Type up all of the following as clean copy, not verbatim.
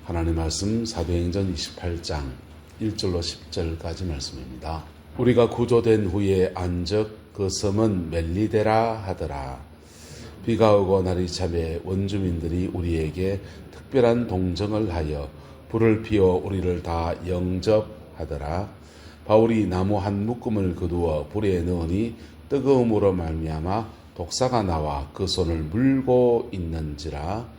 하나님 말씀 사도행전 28장 1절로 10절까지 말씀입니다. 우리가 구조된 후에 안적 그 섬은 멜리데라 하더라. 비가 오고 날이 차매 원주민들이 우리에게 특별한 동정을 하여 불을 피워 우리를 다 영접하더라. 바울이 나무 한 묶음을 거두어 불에 넣으니 뜨거움으로 말미암아 독사가 나와 그 손을 물고 있는지라.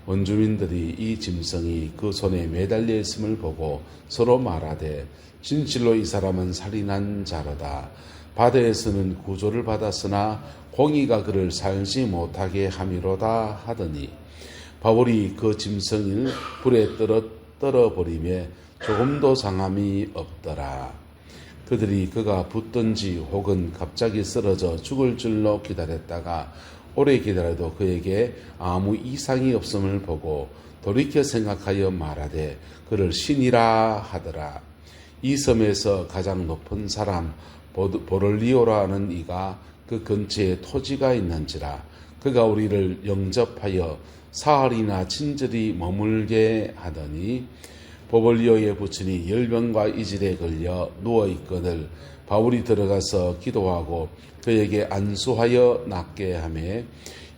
원주민들이 이 짐승이 그 손에 매달려 있음을 보고 서로 말하되 진실로 이 사람은 살인한 자로다. 바다에서는 구조를 받았으나 공의가 그를 살지 못하게 함이로다 하더니 바울이 그 짐승을 불에 떨어버리며 조금도 상함이 없더라. 그들이 그가 붙든지 혹은 갑자기 쓰러져 죽을 줄로 기다렸다가 오래 기다려도 그에게 아무 이상이 없음을 보고 돌이켜 생각하여 말하되 그를 신이라 하더라. 이 섬에서 가장 높은 사람 보를리오라는 이가 그 근처에 토지가 있는지라. 그가 우리를 영접하여 사흘이나 친절히 머물게 하더니 보볼리오의 부친이 열병과 이질에 걸려 누워있거늘 바울이 들어가서 기도하고 그에게 안수하여 낫게 하매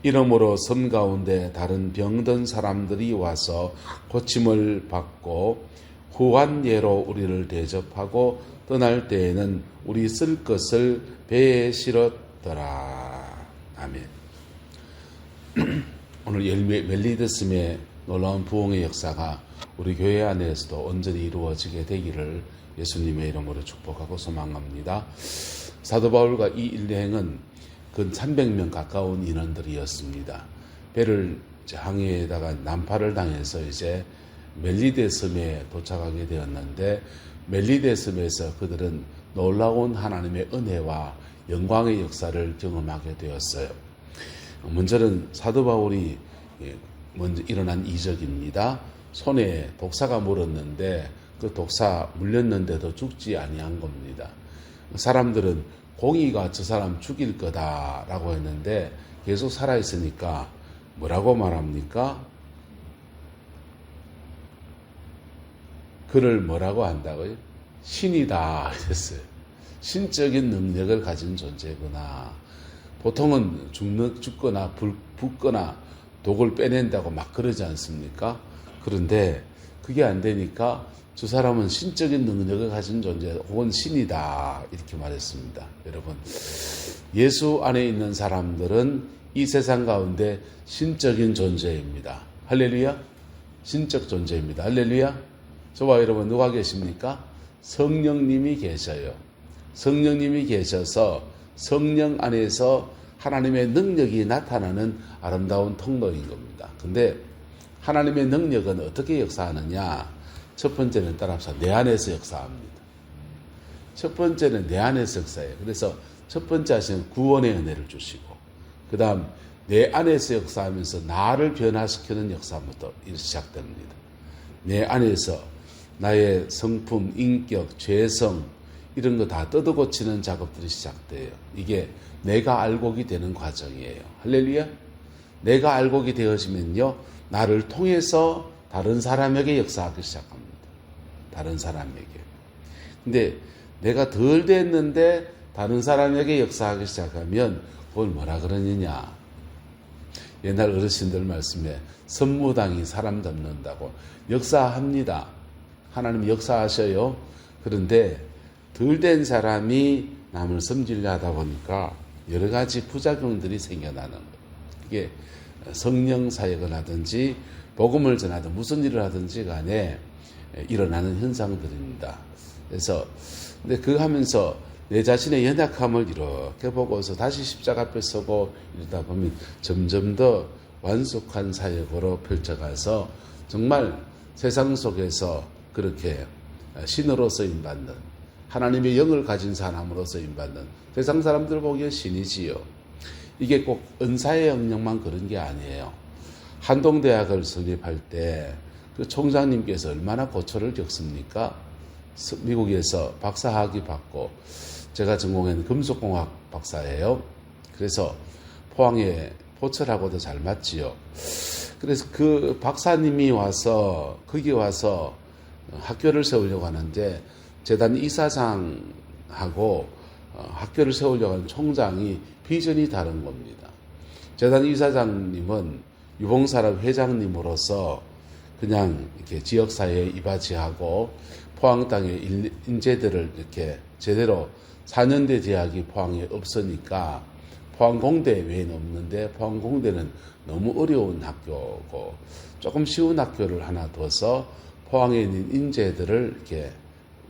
이러므로 섬 가운데 다른 병든 사람들이 와서 고침을 받고 후한 예로 우리를 대접하고 떠날 때에는 우리 쓸 것을 배에 실었더라. 아멘. 오늘 멜리데섬의 놀라운 부흥의 역사가 우리 교회 안에서도 온전히 이루어지게 되기를 예수님의 이름으로 축복하고 소망합니다. 사도 바울과 이 일행은 근 300명 가까운 인원들이었습니다. 배를 항해에다가 난파를 당해서 이제 멜리데 섬에 도착하게 되었는데 멜리데 섬에서 그들은 놀라운 하나님의 은혜와 영광의 역사를 경험하게 되었어요. 먼저는 사도 바울이 먼저 일어난 이적입니다. 손에 독사가 물었는데 그 독사 물렸는데도 죽지 아니한 겁니다. 사람들은 공의가 저 사람 죽일 거다라고 했는데 계속 살아있으니까 뭐라고 말합니까? 그를 뭐라고 한다고요? 신이다 이랬어요. 신적인 능력을 가진 존재구나. 보통은 죽거나 붓거나 독을 빼낸다고 막 그러지 않습니까? 그런데 그게 안 되니까 저 사람은 신적인 능력을 가진 존재 혹은 신이다 이렇게 말했습니다. 여러분, 예수 안에 있는 사람들은 이 세상 가운데 신적인 존재입니다. 할렐루야. 신적 존재입니다. 할렐루야. 저와 여러분 누가 계십니까? 성령님이 계셔요. 성령님이 계셔서 성령 안에서 하나님의 능력이 나타나는 아름다운 통로인 겁니다. 근데 하나님의 능력은 어떻게 역사하느냐? 첫 번째는 따라서 내 안에서 역사합니다. 첫 번째는 내 안에서 역사해요. 그래서 첫 번째 하시는 구원의 은혜를 주시고 그 다음 내 안에서 역사하면서 나를 변화시키는 역사부터 시작됩니다. 내 안에서 나의 성품, 인격, 죄성 이런 거 다 뜯어고치는 작업들이 시작돼요. 이게 내가 알곡이 되는 과정이에요. 할렐루야. 내가 알곡이 되어지면요 나를 통해서 다른 사람에게 역사하기 시작합니다. 다른 사람에게. 근데 내가 덜 됐는데 다른 사람에게 역사하기 시작하면 그걸 뭐라 그러느냐. 옛날 어르신들 말씀에 선무당이 사람 잡는다고. 역사합니다. 하나님 역사하셔요. 그런데 덜 된 사람이 남을 섬지려 하다 보니까 여러 가지 부작용들이 생겨나는 거예요. 이게 성령 사역을 하든지 복음을 전하든 무슨 일을 하든지 간에 일어나는 현상들입니다. 그래서 근데 그거 하면서 내 자신의 연약함을 이렇게 보고서 다시 십자가 앞에 서고 이러다 보면 점점 더 완숙한 사역으로 펼쳐가서 정말 세상 속에서 그렇게 신으로 쓰임받는 하나님의 영을 가진 사람으로 쓰임받는 세상 사람들 보기에 신이지요. 이게 꼭 은사의 영역만 그런 게 아니에요. 한동대학을 설립할 때 그 총장님께서 얼마나 고초를 겪습니까? 미국에서 박사학위 받고 제가 전공한 금속공학 박사예요. 그래서 포항에 포철하고도 잘 맞지요. 그래서 그 박사님이 와서 거기 와서 학교를 세우려고 하는데 재단 이사장하고 학교를 세우려고 하는 총장이 비전이 다른 겁니다. 재단 이사장님은 유봉사람 회장님으로서 그냥 이렇게 지역사회에 이바지하고 포항 땅의 인재들을 이렇게 제대로 4년대 대학이 포항에 없으니까 포항공대 외에는 없는데 포항공대는 너무 어려운 학교고 조금 쉬운 학교를 하나 둬서 포항에 있는 인재들을 이렇게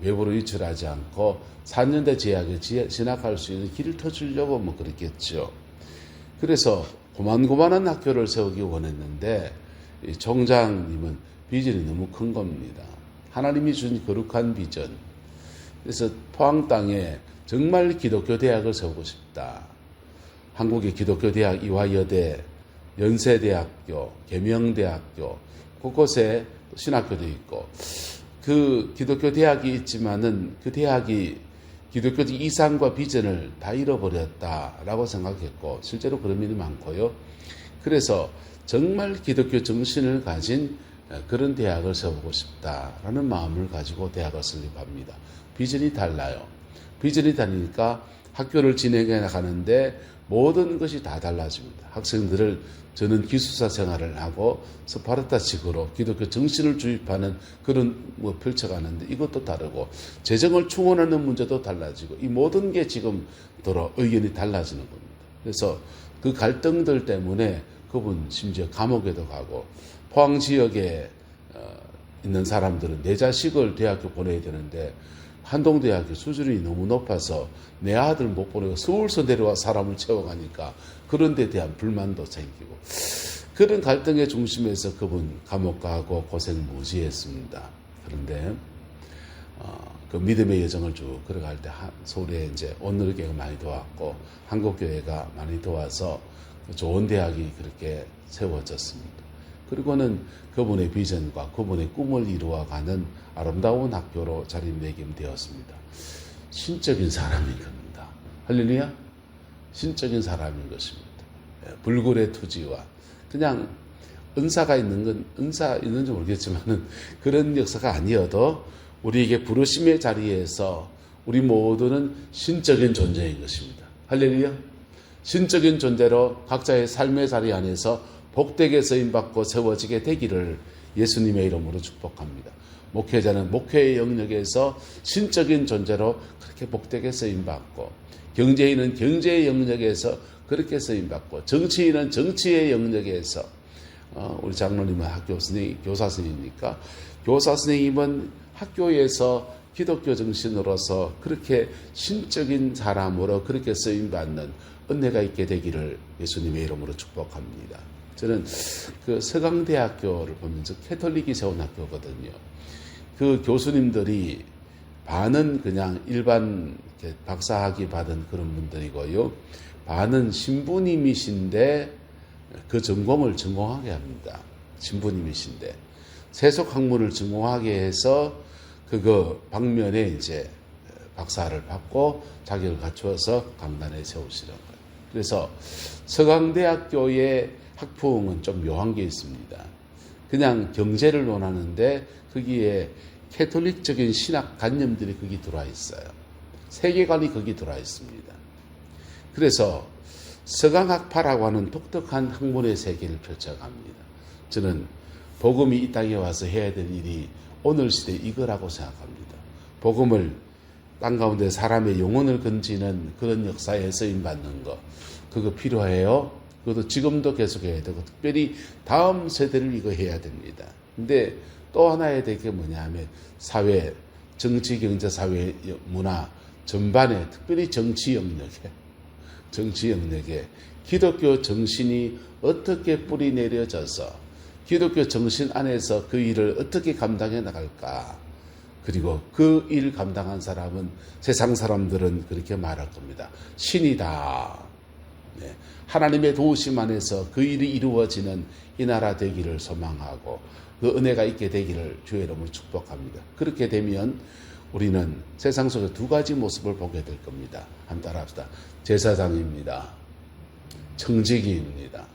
외부로 유출하지 않고 4년대 대학에 진학할 수 있는 길을 터주려고 뭐 그랬겠죠. 그래서 고만고만한 학교를 세우기 원했는데 이 총장님은 비전이 너무 큰 겁니다. 하나님이 준 거룩한 비전. 그래서 포항 땅에 정말 기독교 대학을 세우고 싶다. 한국의 기독교 대학 이화여대, 연세대학교, 계명대학교, 곳곳에 신학교도 있고 그 기독교 대학이 있지만은 그 대학이 기독교적 이상과 비전을 다 잃어버렸다라고 생각했고 실제로 그런 일이 많고요. 그래서 정말 기독교 정신을 가진 그런 대학을 세우고 싶다라는 마음을 가지고 대학을 설립합니다. 비전이 달라요. 비전이 다르니까 학교를 진행해 나가는데 모든 것이 다 달라집니다. 학생들을 저는 기숙사 생활을 하고 스파르타식으로 기독교 정신을 주입하는 그런 펼쳐가는데 이것도 다르고 재정을 충원하는 문제도 달라지고 이 모든 게 지금 의견이 달라지는 겁니다. 그래서 그 갈등들 때문에 그분 심지어 감옥에도 가고 포항 지역에 있는 사람들은 내 자식을 대학교 보내야 되는데 한동대학교 수준이 너무 높아서 내 아들 못 보내고 서울서 내려와 사람을 채워가니까 그런 데 대한 불만도 생기고 그런 갈등의 중심에서 그분 감옥 가고 고생 무지했습니다. 그런데 그 믿음의 여정을 쭉 걸어갈 때 서울에 이제 온누리교회가 많이 도왔고 한국교회가 많이 도와서 좋은 대학이 그렇게 세워졌습니다. 그리고는 그분의 비전과 그분의 꿈을 이루어가는 아름다운 학교로 자리매김되었습니다. 신적인 사람인 겁니다. 할렐루야? 신적인 사람인 것입니다. 불굴의 투지와 그냥 은사가 있는 건 은사 있는지 모르겠지만은 그런 역사가 아니어도 우리에게 부르심의 자리에서 우리 모두는 신적인 존재인 것입니다. 할렐루야? 신적인 존재로 각자의 삶의 자리 안에서 복되게 쓰임받고 세워지게 되기를 예수님의 이름으로 축복합니다. 목회자는 목회의 영역에서 신적인 존재로 그렇게 복되게 쓰임받고 경제인은 경제의 영역에서 그렇게 쓰임받고 정치인은 정치의 영역에서 우리 장로님은 학교 선생님, 교사 선생님이니까 교사 선생님은 학교에서 기독교 정신으로서 그렇게 신적인 사람으로 그렇게 쓰임받는 은혜가 있게 되기를 예수님의 이름으로 축복합니다. 저는 그 서강대학교를 보면서 캐톨릭이 세운 학교거든요. 그 교수님들이 반은 그냥 일반 박사학위 받은 그런 분들이고요. 반은 신부님이신데 그 전공을 전공하게 합니다. 신부님이신데 세속 학문을 전공하게 해서 그거 방면에 이제 박사를 받고 자격을 갖추어서 강단에 세우시는 거예요. 그래서 서강대학교의 학풍은 좀 묘한 게 있습니다. 그냥 경제를 논하는데 거기에 캐톨릭적인 신학 관념들이 거기 들어와 있어요. 세계관이 거기 들어와 있습니다. 그래서 서강학파라고 하는 독특한 학문의 세계를 펼쳐갑니다. 저는 복음이 이 땅에 와서 해야 될 일이 오늘 시대 이거라고 생각합니다. 복음을 땅 가운데 사람의 영혼을 건지는 그런 역사에 쓰임받는 거 그거 필요해요. 그것도 지금도 계속해야 되고 특별히 다음 세대를 이거 해야 됩니다. 근데 또 하나 해야 될 게 뭐냐 하면 사회, 정치, 경제, 사회, 문화 전반에 특별히 정치 영역에 기독교 정신이 어떻게 뿌리 내려져서 기독교 정신 안에서 그 일을 어떻게 감당해 나갈까. 그리고 그 일 감당한 사람은 세상 사람들은 그렇게 말할 겁니다. 신이다. 네. 하나님의 도우심 안에서 그 일이 이루어지는 이 나라 되기를 소망하고 그 은혜가 있게 되기를 주의 이름으로 축복합니다. 그렇게 되면 우리는 세상 속에 두 가지 모습을 보게 될 겁니다. 한번 따라합시다. 제사장입니다. 청지기입니다.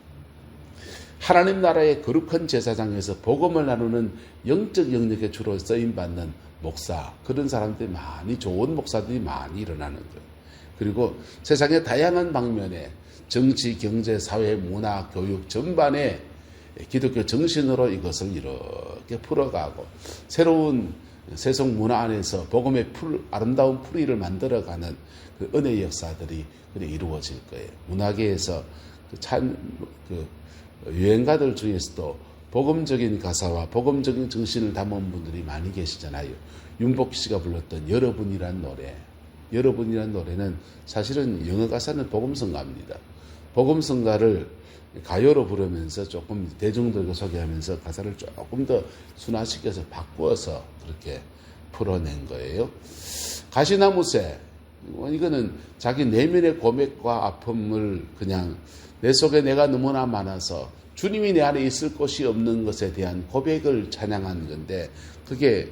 하나님 나라의 거룩한 제사장에서 복음을 나누는 영적 영역에 주로 쓰임받는 목사, 그런 사람들이 많이, 좋은 목사들이 많이 일어나는 거예요. 그리고 세상의 다양한 방면에 정치, 경제, 사회, 문화, 교육 전반에 기독교 정신으로 이것을 이렇게 풀어가고 새로운 세속 문화 안에서 복음의 아름다운 풀이를 만들어가는 그 은혜의 역사들이 이루어질 거예요. 문화계에서 유행가들 중에서도 복음적인 가사와 복음적인 정신을 담은 분들이 많이 계시잖아요. 윤복 씨가 불렀던 여러분이란 노래. 여러분이란 노래는 사실은 영어 가사는 복음성가입니다. 복음성가를 가요로 부르면서 조금 대중들과 소개하면서 가사를 조금 더 순화시켜서 바꾸어서 그렇게 풀어낸 거예요. 가시나무새, 이거는 자기 내면의 고백과 아픔을 그냥 내 속에 내가 너무나 많아서 주님이 내 안에 있을 곳이 없는 것에 대한 고백을 찬양한 건데, 그게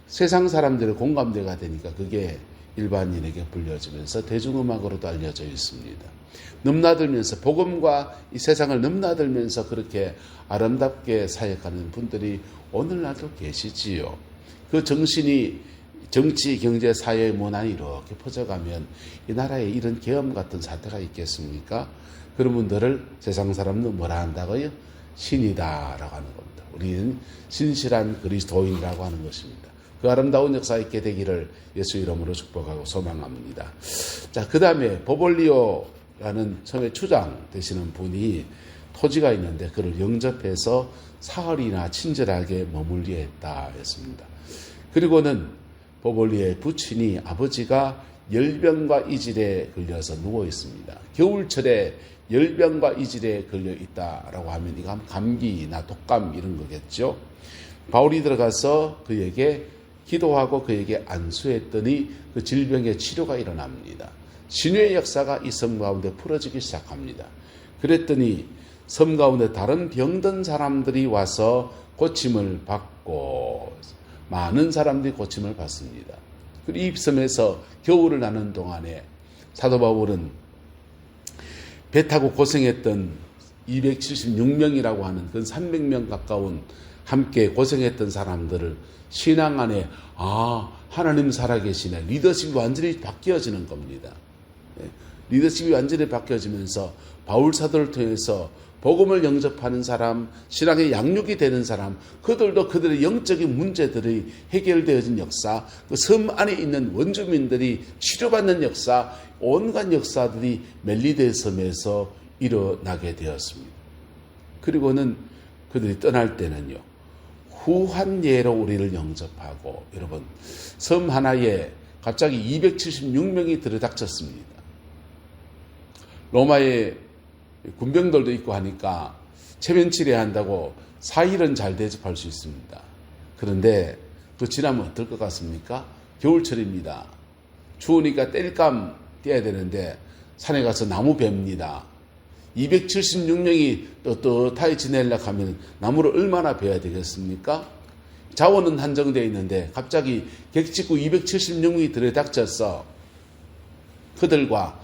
세상 사람들의 공감대가 되니까 그게 일반인에게 불려지면서 대중음악으로도 알려져 있습니다. 넘나들면서 복음과 이 세상을 넘나들면서 그렇게 아름답게 사역하는 분들이 오늘날도 계시지요. 그 정신이 정치, 경제, 사회, 문화에 이렇게 퍼져가면 이 나라에 이런 계엄 같은 사태가 있겠습니까? 그런 분들을 세상 사람은 뭐라 한다고요? 신이다라고 하는 겁니다. 우리는 신실한 그리스도인이라고 하는 것입니다. 그 아름다운 역사 있게 되기를 예수 이름으로 축복하고 소망합니다. 자, 그 다음에 보볼리오라는 처음에 추장 되시는 분이 토지가 있는데 그를 영접해서 사흘이나 친절하게 머물게 했다 했습니다. 그리고는 보볼리오의 부친이 아버지가 열병과 이질에 걸려서 누워 있습니다. 겨울철에 열병과 이질에 걸려 있다라고 하면 이거 감기나 독감 이런 거겠죠. 바울이 들어가서 그에게 기도하고 그에게 안수했더니 그 질병의 치료가 일어납니다. 신유의 역사가 이 섬 가운데 풀어지기 시작합니다. 그랬더니 섬 가운데 다른 병든 사람들이 와서 고침을 받고 많은 사람들이 고침을 받습니다. 그리고 이 섬에서 겨울을 나는 동안에 사도 바울은 배 타고 고생했던 276명이라고 하는 그 300명 가까운 함께 고생했던 사람들을 신앙 안에 하나님 살아계시네. 리더십이 완전히 바뀌어지는 겁니다. 리더십이 완전히 바뀌어지면서 바울 사도를 통해서 복음을 영접하는 사람, 신앙의 양육이 되는 사람, 그들도 그들의 영적인 문제들이 해결되어진 역사, 그 섬 안에 있는 원주민들이 치료받는 역사, 온갖 역사들이 멜리데 섬에서 일어나게 되었습니다. 그리고는 그들이 떠날 때는요, 후한 예로 우리를 영접하고, 여러분, 섬 하나에 갑자기 276명이 들어닥쳤습니다. 로마의 군병들도 있고 하니까 체면 치레한다고 4일은 잘 대접할 수 있습니다. 그런데 그 지나면 어떨 것 같습니까? 겨울철입니다. 추우니까 땔감 떼야 되는데 산에 가서 나무 베입니다. 276명이 떳떳하게 지내려고 하면 나무를 얼마나 베야 되겠습니까? 자원은 한정되어 있는데 갑자기 객지구 276명이 들어닥쳐서 그들과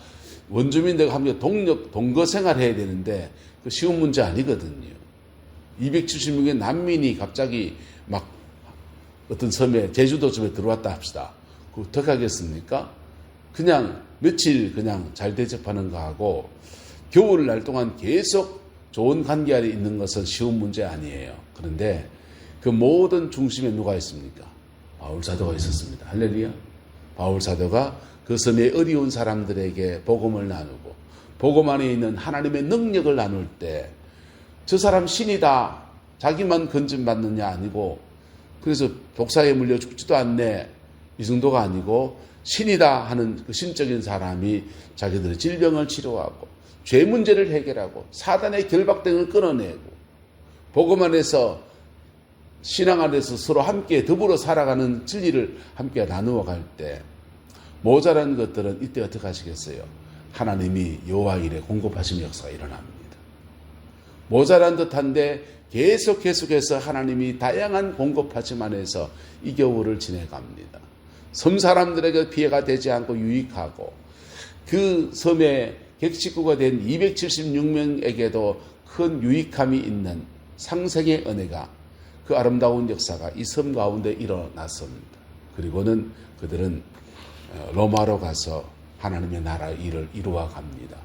원주민들과 함께 동거 생활해야 되는데 그 쉬운 문제 아니거든요. 276명의 난민이 갑자기 막 어떤 섬에 제주도쯤에 들어왔다 합시다. 그 어떻게 하겠습니까? 그냥 며칠 그냥 잘 대접하는 거하고 겨울날 동안 계속 좋은 관계 안에 있는 것은 쉬운 문제 아니에요. 그런데 그 모든 중심에 누가 있습니까? 바울 사도가 있었습니다. 할렐루야. 바울 사도가 그 섬의 어려운 사람들에게 복음을 나누고 복음 안에 있는 하나님의 능력을 나눌 때 저 사람 신이다. 자기만 건진받느냐 아니고 그래서 독사에 물려 죽지도 않네. 이 정도가 아니고 신이다 하는 그 신적인 사람이 자기들의 질병을 치료하고 죄 문제를 해결하고 사단의 결박등을 끊어내고 복음 안에서 신앙 안에서 서로 함께 더불어 살아가는 진리를 함께 나누어 갈 때 모자란 것들은 이때 어떻게 하시겠어요? 하나님이 여호와 일에 공급하시는 역사가 일어납니다. 모자란 듯한데 계속해서 하나님이 다양한 공급하심 안에서 이 겨울을 지내갑니다. 섬 사람들에게 피해가 되지 않고 유익하고 그 섬의 객식구가 된 276명에게도 큰 유익함이 있는 상생의 은혜가, 그 아름다운 역사가 이 섬 가운데 일어났습니다. 그리고는 그들은 로마로 가서 하나님의 나라 일을 이루어 갑니다.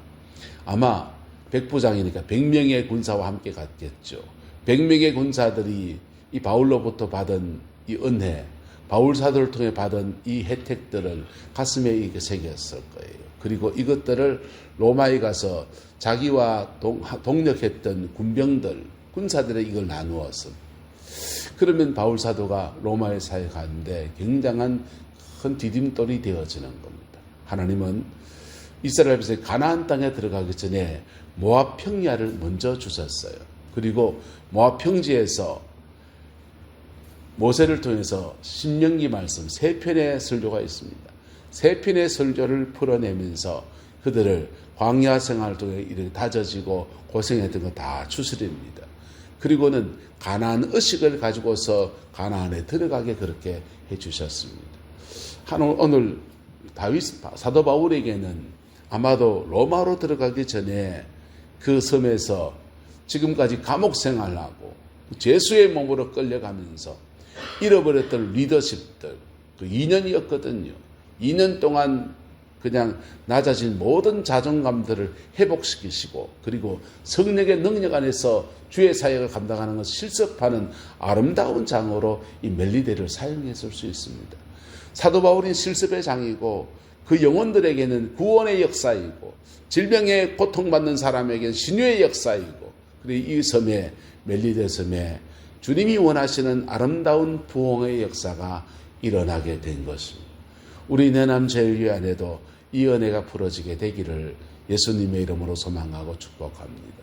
아마 백부장이니까 100명의 군사와 함께 갔겠죠. 100명의 군사들이 이 바울로부터 받은 이 은혜, 바울 사도를 통해 받은 이 혜택들을 가슴에 이렇게 새겼을 거예요. 그리고 이것들을 로마에 가서 자기와 동력했던 군병들, 군사들의 이걸 나누었습니다. 그러면 바울 사도가 로마에 사역하는데 굉장한 큰 디딤돌이 되어지는 겁니다. 하나님은 이스라엘 백성이 가나안 땅에 들어가기 전에 모압 평야를 먼저 주셨어요. 그리고 모압 평지에서 모세를 통해서 신명기 말씀 3편의 설교가 있습니다. 3편의 설교를 풀어내면서 그들을 광야 생활을 통해 이렇게 다져지고 고생했던 거 다 추스립니다. 그리고는 가나안 의식을 가지고서 가나안에 들어가게 그렇게 해주셨습니다. 오늘 사도 바울에게는 아마도 로마로 들어가기 전에 그 섬에서 지금까지 감옥 생활하고 죄수의 몸으로 끌려가면서 잃어버렸던 리더십들, 그 2년이었거든요. 2년 동안 그냥 낮아진 모든 자존감들을 회복시키시고, 그리고 성령의 능력 안에서 주의 사역을 감당하는 것을 실습하는 아름다운 장으로 이 멜리데를 사용했을 수 있습니다. 사도 바울은 실습의 장이고, 그 영혼들에게는 구원의 역사이고, 질병에 고통받는 사람에게는 신유의 역사이고, 그리고 이 섬에, 멜리데 섬에 주님이 원하시는 아름다운 부흥의 역사가 일어나게 된 것입니다. 우리 내남 제일교회 안에도 이 은혜가 풀어지게 되기를 예수님의 이름으로 소망하고 축복합니다.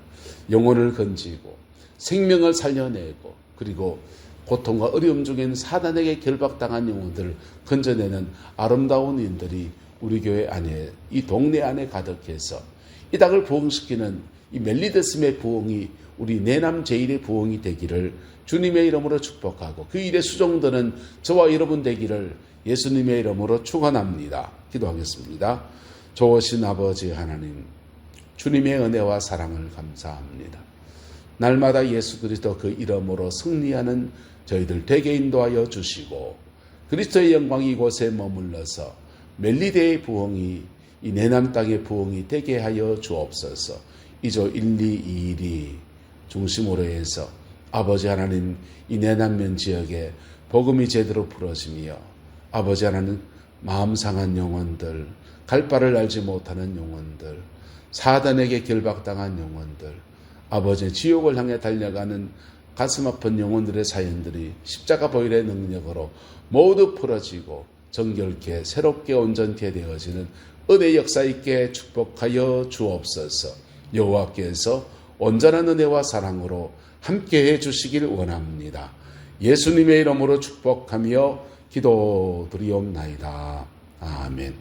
영혼을 건지고 생명을 살려내고, 그리고 고통과 어려움 중에는 사단에게 결박당한 영혼들을 건져내는 아름다운 인들이 우리 교회 안에, 이 동네 안에 가득해서 이 땅을 부흥시키는 이 멜리데스의 부흥이 우리 내남 제일의 부흥이 되기를 주님의 이름으로 축복하고, 그 일의 수종들은 저와 여러분 되기를 예수님의 이름으로 축원합니다. 기도하겠습니다. 좋으신 아버지 하나님, 주님의 은혜와 사랑을 감사합니다. 날마다 예수 그리스도 그 이름으로 승리하는 저희들 되게 인도하여 주시고, 그리스도의 영광이 이곳에 머물러서 멜리데의 부흥이, 이 내남 땅의 부흥이 되게 하여 주옵소서. 이조 1, 2, 2일이 중심으로 해서 아버지 하나님, 이 내남면 지역에 복음이 제대로 풀어지며, 아버지 하나님, 마음 상한 영혼들, 갈 바를 알지 못하는 영혼들, 사단에게 결박당한 영혼들, 아버지의 지옥을 향해 달려가는 가슴 아픈 영혼들의 사연들이 십자가 보혈의 능력으로 모두 풀어지고 정결케 새롭게 온전케 되어지는 은혜 역사 있게 축복하여 주옵소서. 여호와께서 온전한 은혜와 사랑으로 함께해 주시길 원합니다. 예수님의 이름으로 축복하며 기도드리옵나이다. 아멘.